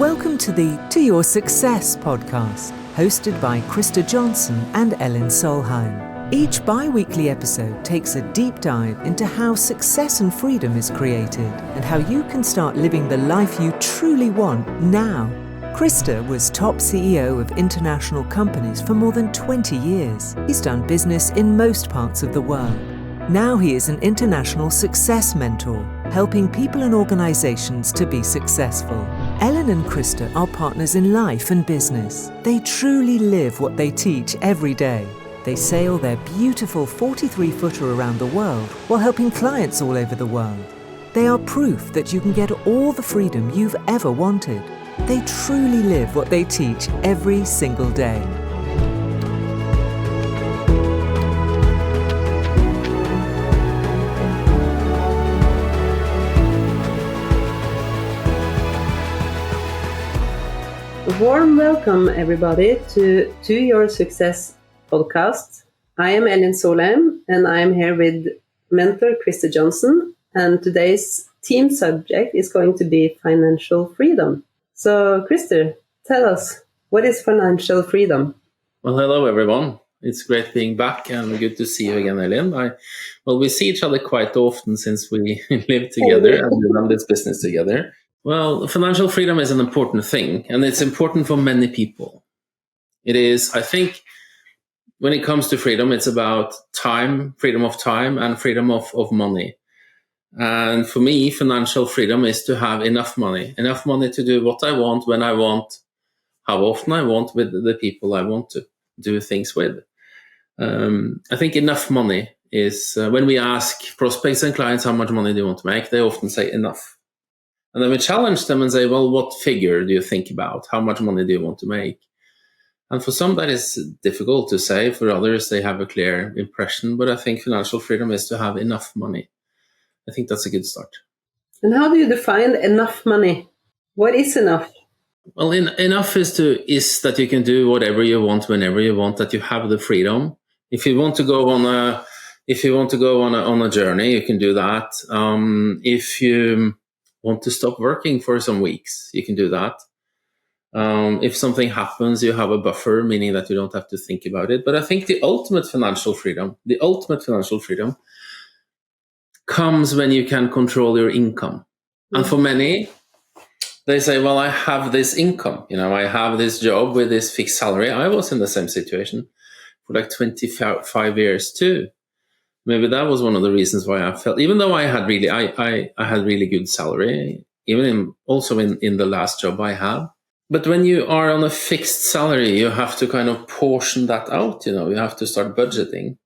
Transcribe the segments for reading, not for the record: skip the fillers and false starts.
Welcome to the To Your Success podcast, hosted by Krista Johnson and Elin Solheim. Each bi-weekly episode takes a deep dive into how success and freedom is created and how you can start living the life you truly want now. Krista was top CEO of international companies for more than 20 years. He's done business in most parts of the world. Now he is an international success mentor, helping people and organizations to be successful. Elin and Krista are partners in life and business. They truly live what they teach every day. They sail their beautiful 43-footer around the world while helping clients all over the world. They are proof that you can get all the freedom you've ever wanted. They truly live what they teach every single day. A warm welcome, everybody, to Your Success podcast. I am Elin Solheim, and I am here with mentor Krista Johnson. And today's theme subject is going to be financial freedom. So, Krista, tell us, what is financial freedom? Well, hello, everyone. It's great being back and good to see you again, Elin. We see each other quite often since we live together and we run this business together. Well, financial freedom is an important thing, and it's important for many people. It is, I think, when it comes to freedom, it's about time, freedom of time, and freedom of money. And for me, financial freedom is to have enough money to do what I want, when I want, how often I want, with the people I want to do things with. I think enough money is, when we ask prospects and clients how much money they want to make, they often say enough. And then we challenge them and say, well, what figure do you think about? How much money do you want to make? And for some, that is difficult to say. For others, they have a clear impression. But I think financial freedom is to have enough money. I think that's a good start. And how do you define enough money? What is enough? Well, enough is that you can do whatever you want, whenever you want, that you have the freedom. If you want to go on a journey, you can do that. If you want to stop working for some weeks, you can do that. If something happens, you have a buffer, meaning that you don't have to think about it. But I think the ultimate financial freedom comes when you can control your income. And for many, they say, well, I have this income, I have this job with this fixed salary. I was in the same situation for like 25 years too. Maybe that was one of the reasons why I felt, even though I had really good salary, even in the last job I had. But when you are on a fixed salary, you have to kind of portion that out. You have to start budgeting,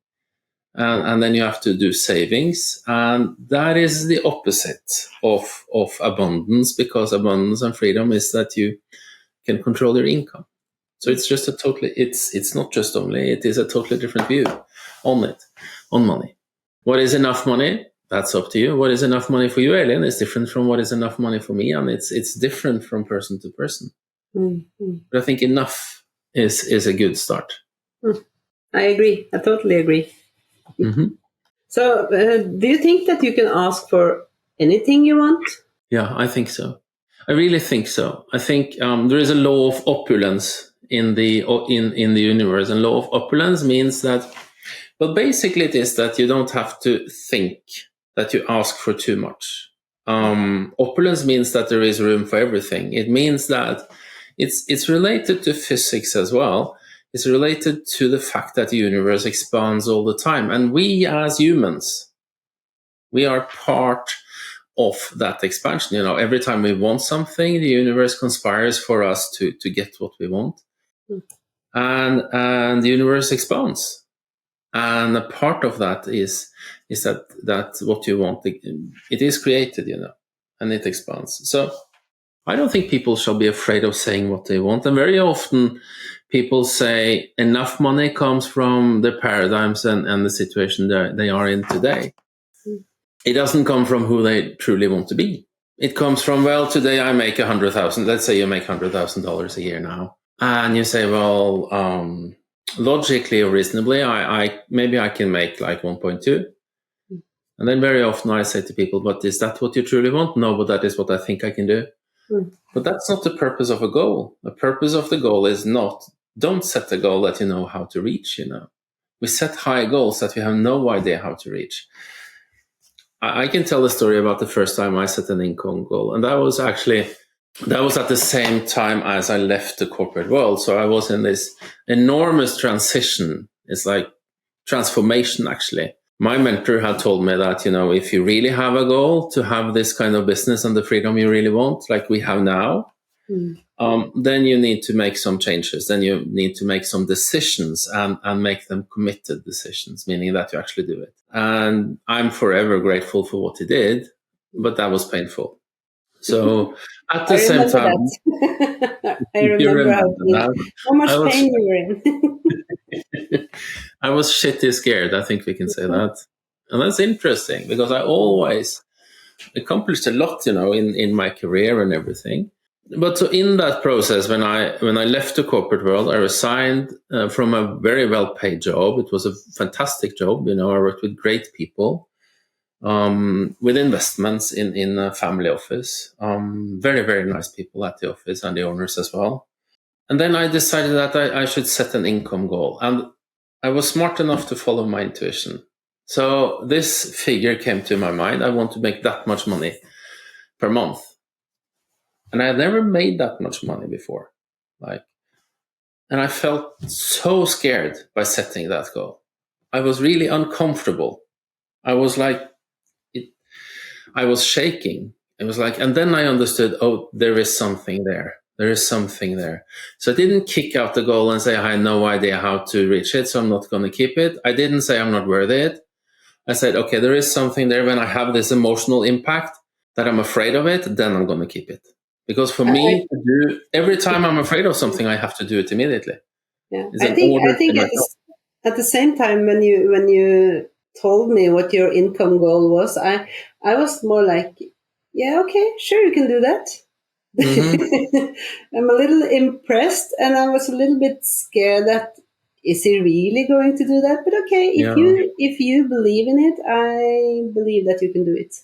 and then you have to do savings, and that is the opposite of abundance, because abundance and freedom is that you can control your income. So it's just it's not just only, it is a totally different view on money. What is enough money? That's up to you. What is enough money for you, Elin, is different from what is enough money for me, and it's different from person to person. Mm-hmm. But I think enough is a good start. I agree. I totally agree. Mm-hmm. So do you think that you can ask for anything you want? Yeah, I think so. I really think so. I think there is a law of opulence in the universe, and law of opulence means that, well, basically it is that you don't have to think that you ask for too much. Opulence means that there is room for everything. It means that it's related to physics as well. It's related to the fact that the universe expands all the time. And we as humans, we are part of that expansion. Every time we want something, the universe conspires for us to get what we want. And the universe expands. And a part of that is that what you want, it is created, and it expands. So I don't think people shall be afraid of saying what they want. And very often people say enough money comes from the paradigms and the situation they are in today. It doesn't come from who they truly want to be. It comes from, well, today I make 100,000. Let's say you make $100,000 a year now. And you say, well, logically or reasonably, maybe I can make like 1.2. And then very often I say to people, but is that what you truly want? No, but that is what I think I can do. Mm. But that's not the purpose of a goal. The purpose of the goal is not, don't set a goal that you know how to reach, We set high goals that we have no idea how to reach. I can tell a story about the first time I set an income goal. And that was at the same time as I left the corporate world. So I was in this enormous transition. It's like transformation, actually. My mentor had told me that, if you really have a goal to have this kind of business and the freedom you really want, like we have now, then you need to make some changes. Then you need to make some decisions and make them committed decisions, meaning that you actually do it. And I'm forever grateful for what he did, but that was painful. So at the same time, I remember how much pain you were in. I was shitty scared. I think we can say that. And that's interesting because I always accomplished a lot, in my career and everything. But so in that process, when I left the corporate world, I resigned from a very well-paid job. It was a fantastic job. I worked with great people, with investments in a family office. Very, very nice people at the office and the owners as well. And then I decided that I should set an income goal. And I was smart enough to follow my intuition. So this figure came to my mind. I want to make that much money per month. And I had never made that much money before. And I felt so scared by setting that goal. I was really uncomfortable. I was I was shaking. It was and then I understood, there is something there. There is something there. So I didn't kick out the goal and say, I had no idea how to reach it, so I'm not going to keep it. I didn't say I'm not worth it. I said, okay, there is something there. When I have this emotional impact that I'm afraid of it, then I'm going to keep it. Because for me, every time I'm afraid of something, I have to do it immediately. Yeah, I think at the same time when you told me what your income goal was, I was more yeah, okay, sure, you can do that. Mm-hmm. I'm a little impressed, and I was a little bit scared that is he really going to do that? But okay, if you believe in it, I believe that you can do it.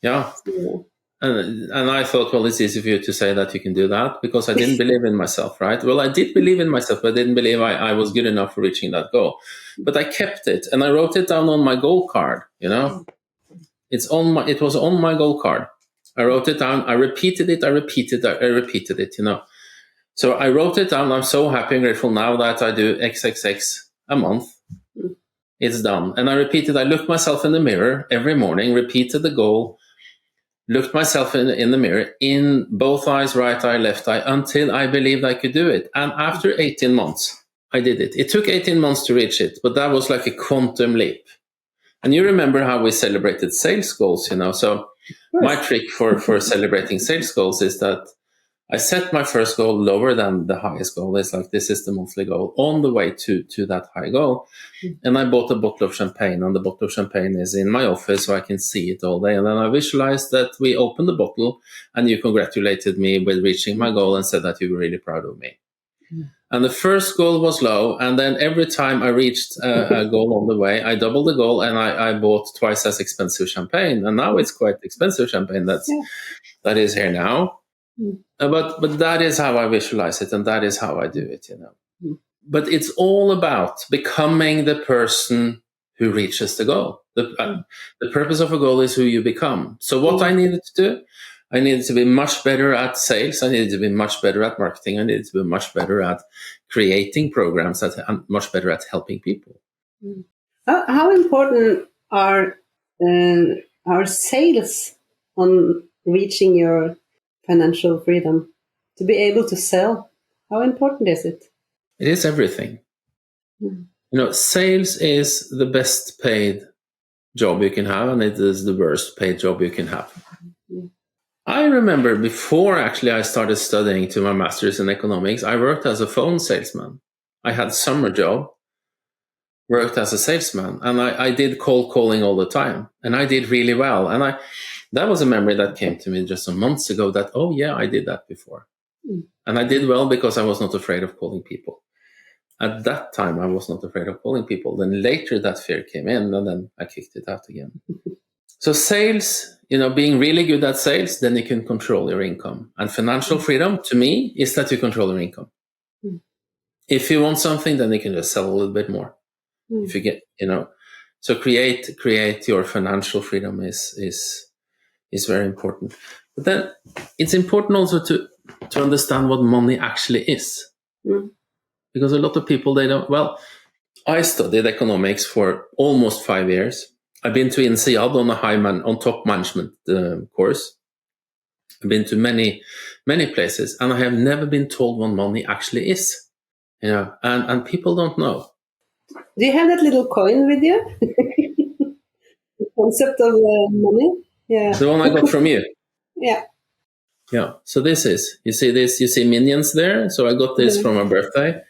Yeah. So, and I thought, well, it's easy for you to say that you can do that because I didn't believe in myself, right? Well, I did believe in myself, but I didn't believe I was good enough for reaching that goal. But I kept it, and I wrote it down on my goal card. It was on my goal card. I wrote it down. I repeated it. I repeated it. So I wrote it down. I'm so happy and grateful now that I do XXX a month. It's done, and I repeated. I looked myself in the mirror every morning. Repeated the goal. Looked myself in the mirror, in both eyes, right eye, left eye, until I believed I could do it. And after 18 months, I did it. It took 18 months to reach it, but that was like a quantum leap. And you remember how we celebrated sales goals, So my trick for celebrating sales goals is that I set my first goal lower than the highest goal. It's this is the monthly goal on the way to that high goal. And I bought a bottle of champagne, and the bottle of champagne is in my office so I can see it all day. And then I visualized that we opened the bottle and you congratulated me with reaching my goal and said that you were really proud of me. And the first goal was low. And then every time I reached a goal on the way, I doubled the goal and I bought twice as expensive champagne. And now it's quite expensive champagne that is here now. But that is how I visualize it, and that is how I do it, But it's all about becoming the person who reaches the goal. The purpose of a goal is who you become. So what I needed to do, I needed to be much better at sales. I needed to be much better at marketing. I needed to be much better at creating programs. I'm much better at helping people. How important are sales on reaching your financial freedom? To be able to sell, how important is it? It is everything. Sales is the best paid job you can have, and it is the worst paid job you can have. I remember before actually I started studying to my master's in economics, I worked as a phone salesman. I had a summer job, worked as a salesman, and I did cold calling all the time, and I did really well. And that was a memory that came to me just some months ago that, oh yeah, I did that before. And I did well because I was not afraid of calling people. At that time, I was not afraid of calling people. Then later that fear came in, and then I kicked it out again. So sales being really good at sales, then you can control your income. And financial freedom, to me, is that you control your income. If you want something, then you can just sell a little bit more. If you get, so create your financial freedom is very important. But then it's important also to understand what money actually is. Because a lot of people, they don't, I studied economics for almost 5 years. I've been to INSEAD on top management course. I've been to many, many places, and I have never been told what money actually is. And people don't know. Do you have that little coin with you? The concept of money? Yeah. The one I got from you. Yeah. Yeah. So you see Minions there. So I got this from my birthday,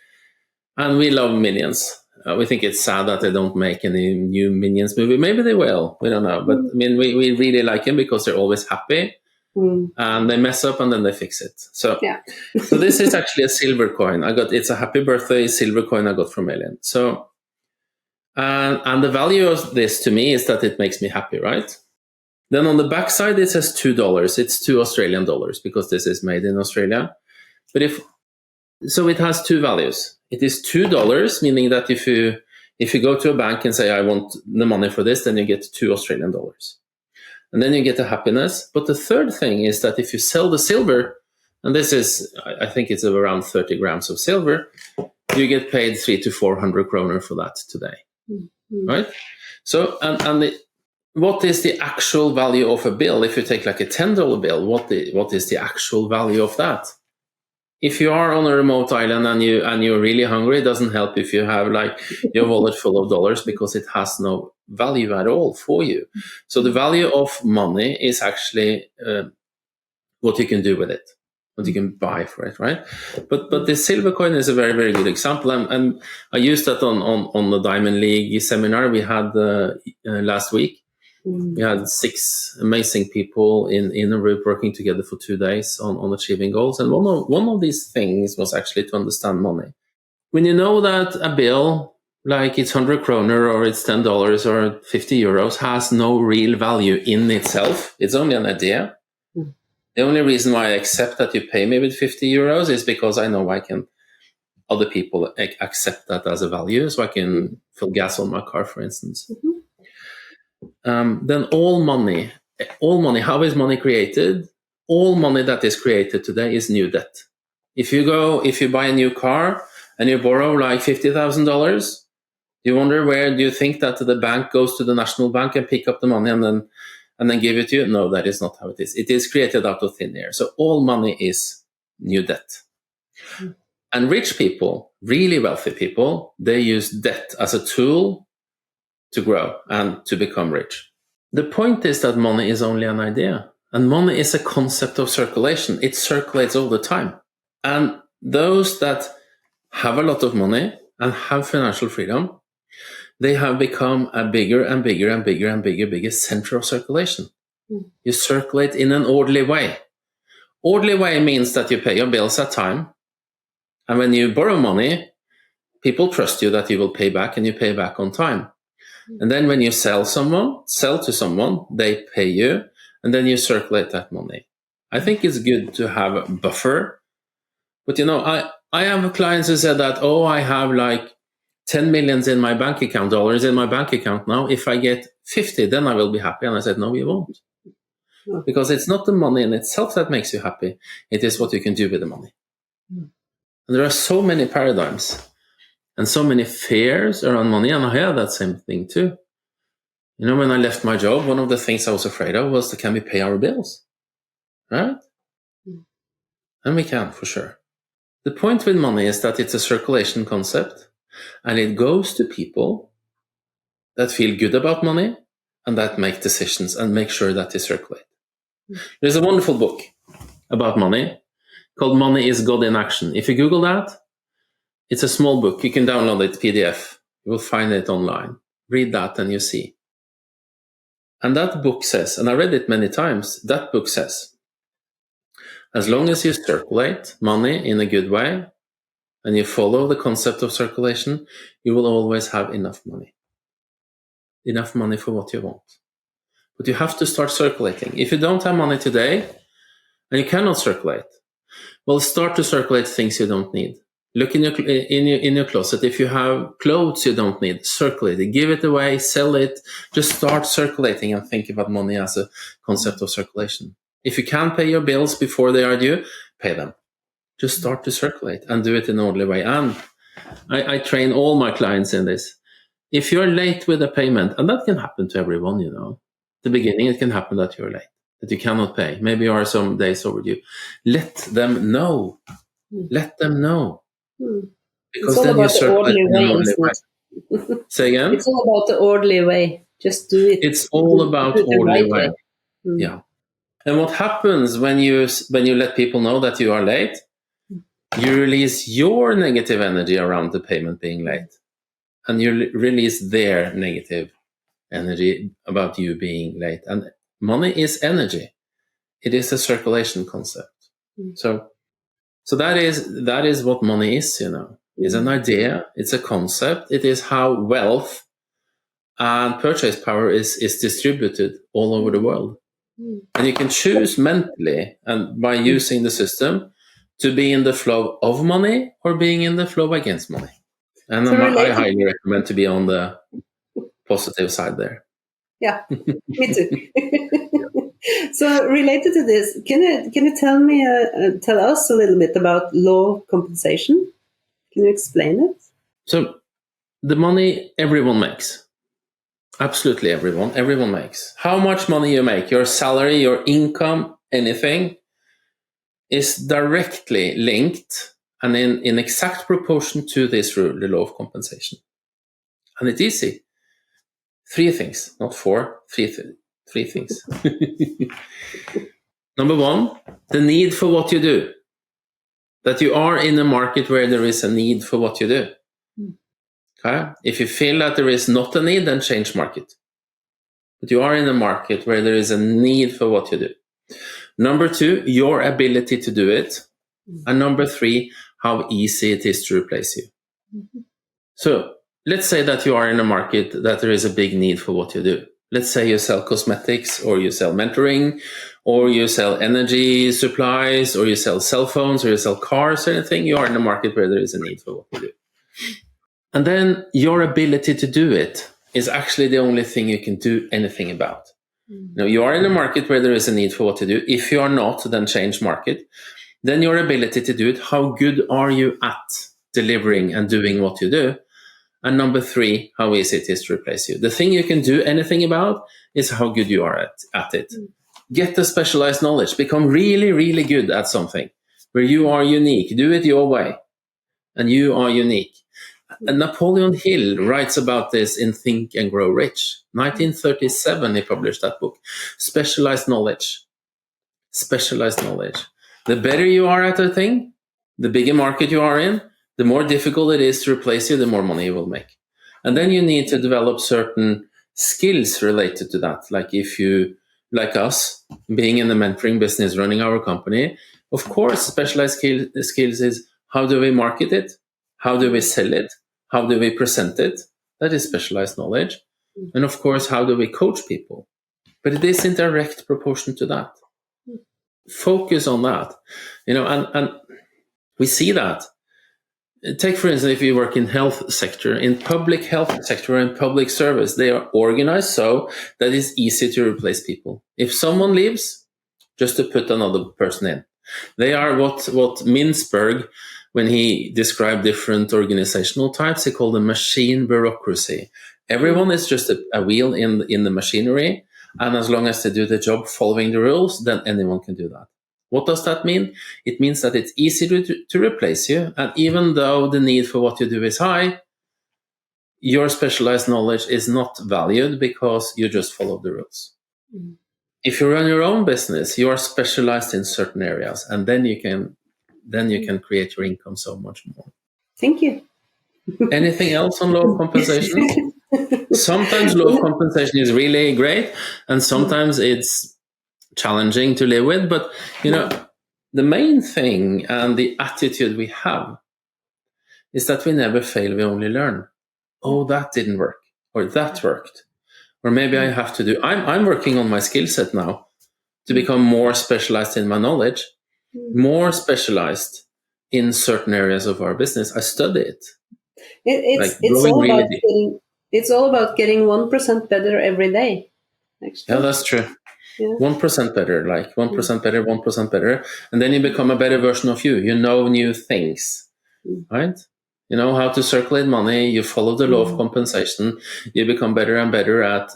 and we love Minions. We think it's sad that they don't make any new Minions movie. Maybe they will. We don't know. But I mean, we really like them because they're always happy. And they mess up and then they fix it. So this is actually a silver coin. It's a happy birthday silver coin I got from Elin. So, and the value of this to me is that it makes me happy, right? Then on the back side, it says $2. It's 2 Australian dollars because this is made in Australia. But so it has two values. It is $2, meaning that if you go to a bank and say, I want the money for this, then you get 2 Australian dollars. And then you get the happiness. But the third thing is that if you sell the silver, and this is, I think it's around 30 grams of silver, you get paid 300 to 400 kroner for that today. Right? So, what is the actual value of a bill? If you take like a $10 bill, what is the actual value of that? If you are on a remote island and you're really hungry, it doesn't help if you have like your wallet full of dollars, because it has no value at all for you. So the value of money is actually what you can do with it, what you can buy for it, right? But the silver coin is a very, very good example, and I used that on the Diamond League seminar we had last week. We had 6 amazing people in a group working together for 2 days on achieving goals. And one of these things was actually to understand money. When you know that a bill, like it's 100 kroner or it's $10 or 50 euros, has no real value in itself, it's only an idea. The only reason why I accept that you pay me with 50 euros is because I know other people accept that as a value, so I can fill gas on my car, for instance. Then all money, how is money created? All money that is created today is new debt. If you buy a new car and you borrow like $50,000, you wonder where do you think that the bank goes to the national bank and pick up the money and then give it to you? No, that is not how it is. It is created out of thin air. So all money is new debt. And rich people, really wealthy people, they use debt as a tool to grow and to become rich. The point is that money is only an idea, and money is a concept of circulation. It circulates all the time. And those that have a lot of money and have financial freedom, they have become a bigger and bigger and bigger and bigger center of circulation. You circulate in an orderly way. Orderly way means that you pay your bills at time, and when you borrow money, people trust you that you will pay back, and you pay back on time. And then when you sell to someone, they pay you, and then you circulate that money. I think it's good to have a buffer. But I have clients who said that, I have like 10 millions in my bank account, dollars in my bank account now. If I get 50, then I will be happy. And I said, no, you won't. Because it's not the money in itself that makes you happy. It is what you can do with the money. And there are so many paradigms and so many fears around money, and I had that same thing too. When I left my job, one of the things I was afraid of was can we pay our bills? Right? And we can, for sure. The point with money is that it's a circulation concept, and it goes to people that feel good about money and that make decisions and make sure that they circulate. There's a wonderful book about money called Money is God in Action. If you Google that, it's a small book. You can download it, PDF. You will find it online. Read that and you see. And that book says, and I read it many times, that book says, as long as you circulate money in a good way and you follow the concept of circulation, you will always have enough money. Enough money for what you want. but you have to start circulating. If you don't have money today and you cannot circulate, well, start to circulate things you don't need. Look in your closet. If you have clothes you don't need, circulate it, give it away, sell it. Just start circulating and think about money as a concept of circulation. If you can't pay your bills before they are due, pay them. Just start to circulate and do it in an orderly way. And I train all my clients in this. If you're late with a payment, and that can happen to everyone, you know, at the beginning it can happen that you're late, that you cannot pay. Maybe you are some days overdue. Let them know. Let them know. Because it's all then about you the circulate orderly in an way, orderly isn't way. it? Say again? It's all about the orderly way. Just do it. It's all about do it the orderly right way. Mm. Yeah. And what happens when you let people know that you are late? You release your negative energy around the payment being late. And you release their negative energy about you being late. And money is energy. It is a circulation concept. So that is what money is, you know. It's an idea, it's a concept, it is how wealth and purchase power is distributed all over the world. And you can choose mentally and by using the system to be in the flow of money or being in the flow against money. And So I highly recommend to be on the positive side there. Yeah, me too. So related to this, can you tell us a little bit about law of compensation? Can you explain it? So the money everyone makes, absolutely everyone makes. How much money you make, your salary, your income, anything, is directly linked and in exact proportion to this rule, the law of compensation. And it's easy. 3 things, not 4, 3 things. Number 1, the need for what you do. That you are in a market where there is a need for what you do. Okay? If you feel that there is not a need, then change market. But you are in a market where there is a need for what you do. Number 2, your ability to do it. And number 3, how easy it is to replace you. So let's say that you are in a market that there is a big need for what you do. Let's say you sell cosmetics, or you sell mentoring, or you sell energy supplies, or you sell cell phones, or you sell cars, or anything. You are in a market where there is a need for what you do. And then your ability to do it is actually the only thing you can do anything about. Now, you are in a market where there is a need for what to do. If you are not, then change market. Then your ability to do it, how good are you at delivering and doing what you do? And number 3, how easy it is to replace you. The thing you can do anything about is how good you are at it. Get the specialized knowledge. Become really, really good at something where you are unique. Do it your way. And you are unique. And Napoleon Hill writes about this in Think and Grow Rich. 1937, he published that book. Specialized knowledge. Specialized knowledge. The better you are at a thing, the bigger market you are in, the more difficult it is to replace you, the more money you will make. And then you need to develop certain skills related to that. Like if you, like us, being in the mentoring business, running our company, of course, specialized skills is how do we market it? How do we sell it? How do we present it? That is specialized knowledge. And of course, how do we coach people? But it is in direct proportion to that. Focus on that. You know, and we see that. Take, for instance, if you work in health sector, in public health sector and public service, they are organized so that it's easy to replace people. If someone leaves, just to put another person in. They are what Mintzberg, when he described different organizational types, he called a machine bureaucracy. Everyone is just a wheel in the machinery, and as long as they do the job following the rules, then anyone can do that. What does that mean? It means that it's easy to replace you, and even though the need for what you do is high, your specialized knowledge is not valued because you just follow the rules. If you run your own business, you are specialized in certain areas, and then you can create your income so much more. Thank you. Anything else on law of compensation? Sometimes law of compensation is really great, and sometimes it's challenging to live with. But you know, the main thing and the attitude we have is that we never fail, we only learn. Oh, that didn't work, or that worked. Or maybe I have to do, I'm working on my skill set now to become more specialized in my knowledge, more specialized in certain areas of our business. I study it. It's all about getting 1% better every day. Actually. Yeah, that's true. 1% better, like 1% better, 1% better. And then you become a better version of you. You know new things, right? You know how to circulate money. You follow the law of compensation. You become better and better at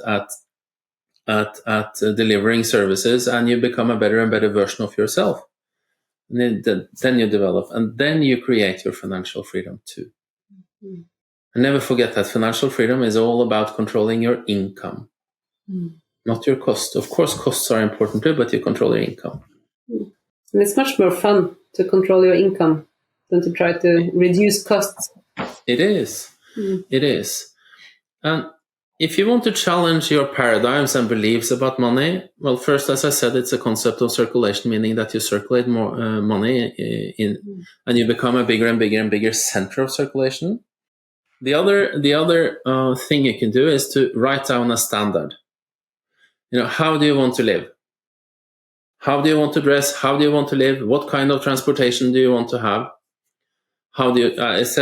delivering services, and you become a better and better version of yourself. And then you develop, and then you create your financial freedom too. And never forget that financial freedom is all about controlling your income, not your cost. Of course, costs are important too, but you control your income. And it's much more fun to control your income than to try to reduce costs. It is. It is. And if you want to challenge your paradigms and beliefs about money, well, first, as I said, it's a concept of circulation, meaning that you circulate more money and you become a bigger and bigger and bigger center of circulation. The other thing you can do is to write down a standard. You know, how do you want to live? How do you want to dress? How do you want to live? What kind of transportation do you want to have? How do you dress?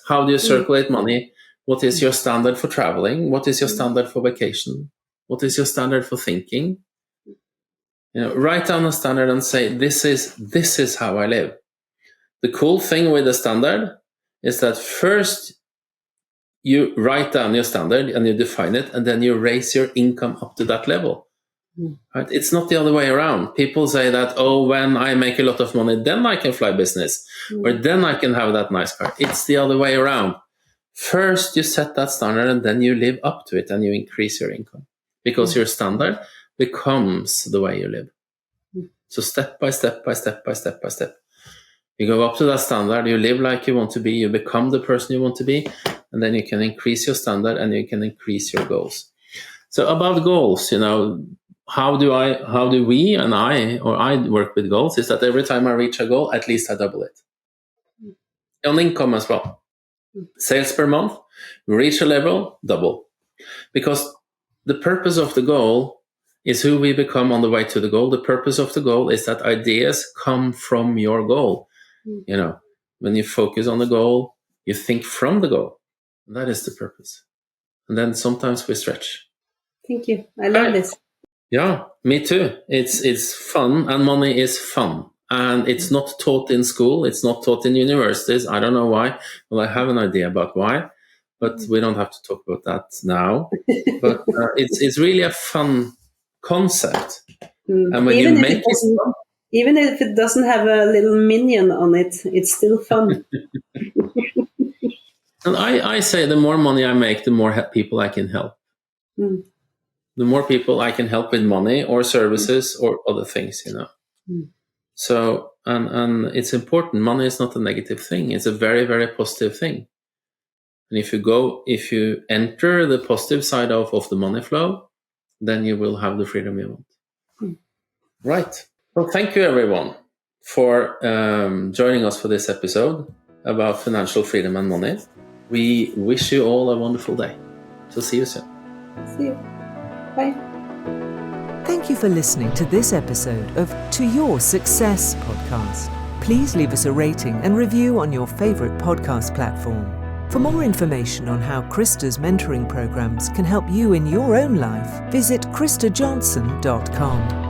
How do you circulate money? What is your standard for traveling? What is your standard for vacation? What is your standard for thinking? You know, write down a standard and say, this is how I live. The cool thing with the standard is that first you write down your standard and you define it, and then you raise your income up to that level. Right? It's not the other way around. People say that, oh, when I make a lot of money, then I can fly business, or then I can have that nice car. It's the other way around. First, you set that standard, and then you live up to it, and you increase your income, because your standard becomes the way you live. So step by step by step by step by step, you go up to that standard, you live like you want to be, you become the person you want to be, and then you can increase your standard and you can increase your goals. So about goals, you know, how do we and I work with goals is that every time I reach a goal, at least I double it. On income as well. Sales per month, we reach a level, double. Because the purpose of the goal is who we become on the way to the goal. The purpose of the goal is that ideas come from your goal. You know, when you focus on the goal, you think from the goal. And that is the purpose. And then sometimes we stretch. Thank you. I love this. Yeah, me too. It's fun, and money is fun. And it's not taught in school. It's not taught in universities. I don't know why. Well, I have an idea about why, but we don't have to talk about that now. But it's really a fun concept. And when you make it fun, even if it doesn't have a little minion on it, it's still fun. And I say the more money I make, the more people I can help. The more people I can help with money or services or other things, you know. So, and it's important. Money is not a negative thing. It's a very, very positive thing. And if you enter the positive side of the money flow, then you will have the freedom you want. Right. Well, thank you everyone for joining us for this episode about financial freedom and money. We wish you all a wonderful day. So see you soon. See you. Bye. Thank you for listening to this episode of To Your Success podcast. Please leave us a rating and review on your favorite podcast platform. For more information on how Krista's mentoring programs can help you in your own life, visit kristajohnson.com.